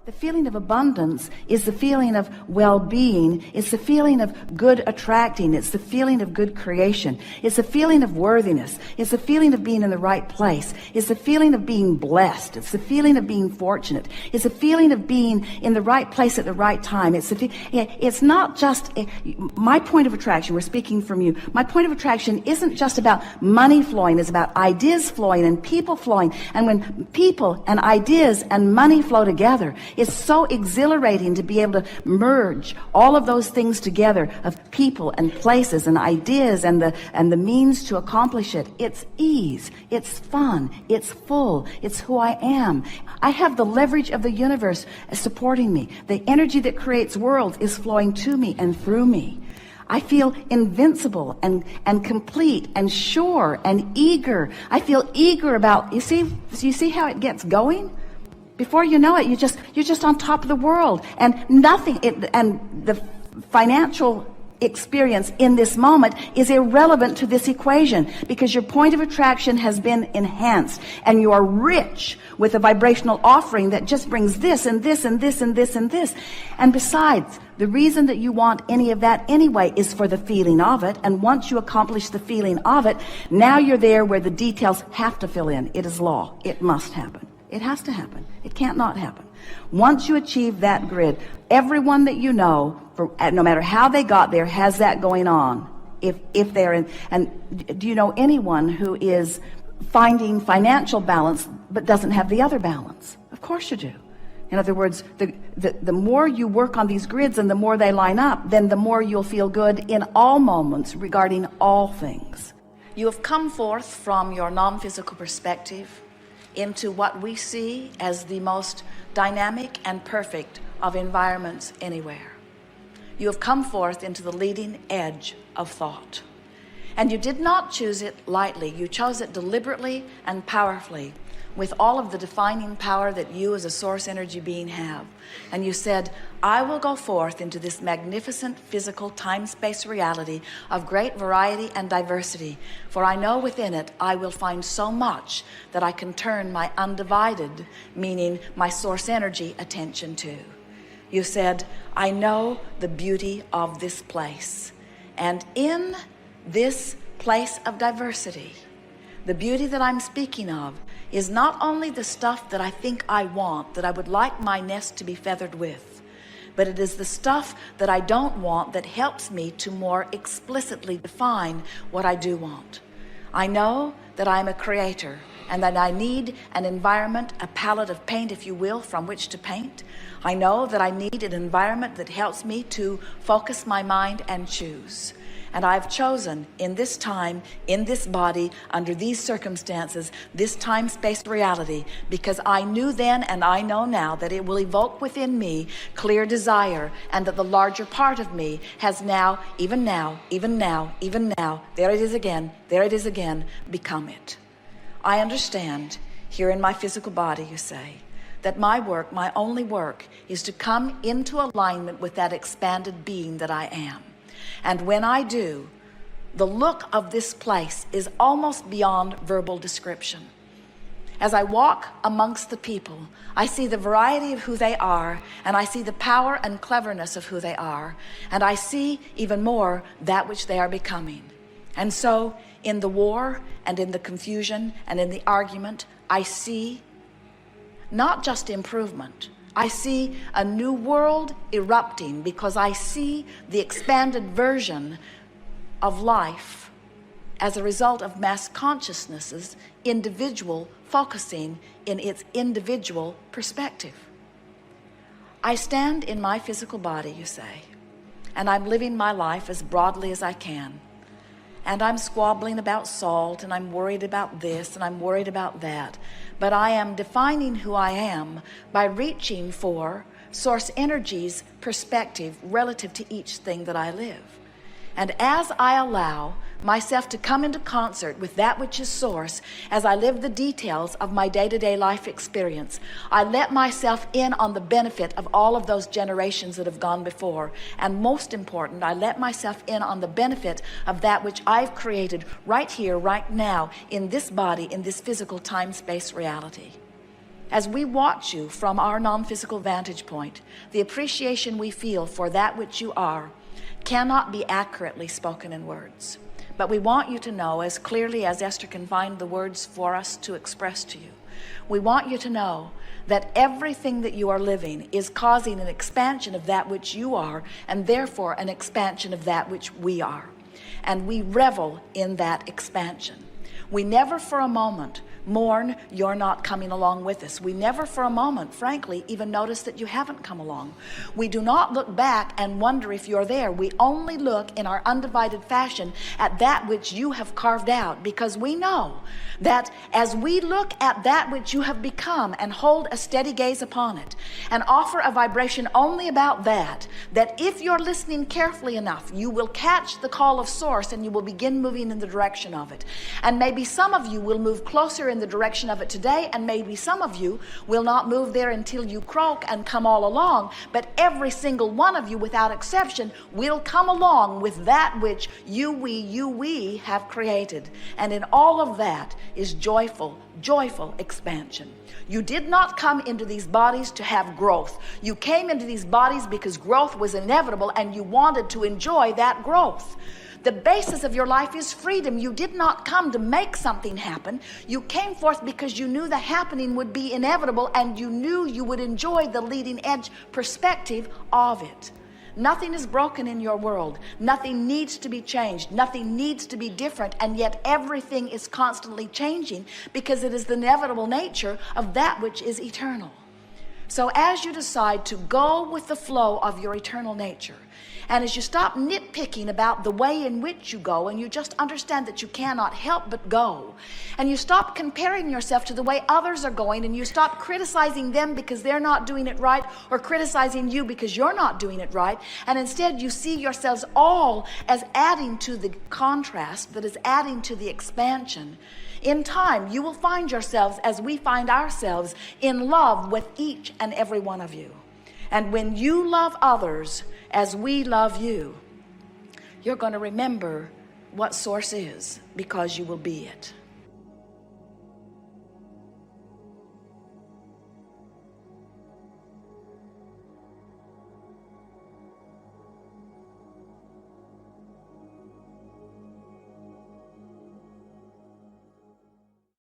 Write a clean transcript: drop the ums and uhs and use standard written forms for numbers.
The feeling of abundance is the feeling of well-being. It's the feeling of good attracting. It's the feeling of good creation. It's the feeling of worthiness. It's the feeling of being in the right place. It's the feeling of being blessed. It's the feeling of being fortunate. It's the feeling of being in the right place at the right time. It's not just my point of attraction. We're speaking from you. My point of attraction isn't just about money flowing. It's about ideas flowing and people flowing. And when people and ideas and money flow together, it's so exhilarating to be able to merge all of those things together, of people and places and ideas and the means to accomplish it. It's ease. It's fun. It's full. It's who I am. I have the leverage of the universe supporting me. The energy that creates worlds is flowing to me and through me. I feel invincible and complete and sure and eager. I feel eager about, you see how it gets going? Before you know it, you're just on top of the world, and and the financial experience in this moment is irrelevant to this equation, because your point of attraction has been enhanced and you are rich with a vibrational offering that just brings this and this and this and this and this. And besides, the reason that you want any of that anyway is for the feeling of it. And once you accomplish the feeling of it, now you're there where the details have to fill in. It is law. It must happen. It has to happen. It can't not happen. Once you achieve that grid, everyone that you know, no matter how they got there, has that going on. If they're in, and do you know anyone who is finding financial balance but doesn't have the other balance? Of course you do. In other words, the more you work on these grids and the more they line up, then the more you'll feel good in all moments regarding all things. You have come forth from your non-physical perspective into what we see as the most dynamic and perfect of environments anywhere. You have come forth into the leading edge of thought. And you did not choose it lightly. You chose it deliberately and powerfully, with all of the defining power that you as a source energy being have. And you said, I will go forth into this magnificent physical time-space reality of great variety and diversity, for I know within it I will find so much that I can turn my undivided, meaning my source energy, attention to. You said, I know the beauty of this place. And in this place of diversity, the beauty that I'm speaking of is not only the stuff that I think I want, that I would like my nest to be feathered with, but it is the stuff that I don't want that helps me to more explicitly define what I do want. I know that I'm a creator and that I need an environment, a palette of paint, if you will, from which to paint. I know that I need an environment that helps me to focus my mind and choose. And I've chosen in this time, in this body, under these circumstances, this time-space reality, because I knew then and I know now that it will evoke within me clear desire, and that the larger part of me has now, even now, there it is again, become it. I understand here in my physical body, you say, that my work, my only work, is to come into alignment with that expanded being that I am. And when I do, the look of this place is almost beyond verbal description. As I walk amongst the people, I see the variety of who they are, and I see the power and cleverness of who they are, and I see even more that which they are becoming. And so in the war and in the confusion and in the argument, I see not just improvement, I see a new world erupting, because I see the expanded version of life as a result of mass consciousness's individual focusing in its individual perspective. I stand in my physical body, you say, and I'm living my life as broadly as I can. And I'm squabbling about salt, and I'm worried about this, and I'm worried about that. But I am defining who I am by reaching for source energy's perspective relative to each thing that I live. And as I allow myself to come into concert with that which is source, as I live the details of my day-to-day life experience, I let myself in on the benefit of all of those generations that have gone before. And most important, I let myself in on the benefit of that which I've created right here, right now, in this body, in this physical time-space reality. As we watch you from our non-physical vantage point, the appreciation we feel for that which you are cannot be accurately spoken in words. But we want you to know, as clearly as Esther can find the words for us to express to you, we want you to know that everything that you are living is causing an expansion of that which you are, and therefore an expansion of that which we are. And we revel in that expansion. We never for a moment mourn you're not coming along with us. We never for a moment, frankly, even notice that you haven't come along. We do not look back and wonder if you're there. We only look in our undivided fashion at that which you have carved out, because we know that as we look at that which you have become and hold a steady gaze upon it and offer a vibration only about that, that if you're listening carefully enough, you will catch the call of source and you will begin moving in the direction of it. And maybe some of you will move closer in the direction of it today, and maybe some of you will not move there until you croak and come all along, but every single one of you without exception will come along with that which we have created. And in all of that is joyful expansion. You did not come into these bodies to have growth. You came into these bodies because growth was inevitable and you wanted to enjoy that growth. The basis of your life is freedom. You did not come to make something happen. You came forth because you knew the happening would be inevitable and you knew you would enjoy the leading edge perspective of it. Nothing is broken in your world. Nothing needs to be changed. Nothing needs to be different. And yet everything is constantly changing because it is the inevitable nature of that which is eternal. So as you decide to go with the flow of your eternal nature, and as you stop nitpicking about the way in which you go, and you just understand that you cannot help but go, and you stop comparing yourself to the way others are going, and you stop criticizing them because they're not doing it right, or criticizing you because you're not doing it right, and instead you see yourselves all as adding to the contrast that is adding to the expansion, in time you will find yourselves, as we find ourselves, in love with each and every one of you. And when you love others as we love you, you're going to remember what source is, because you will be it.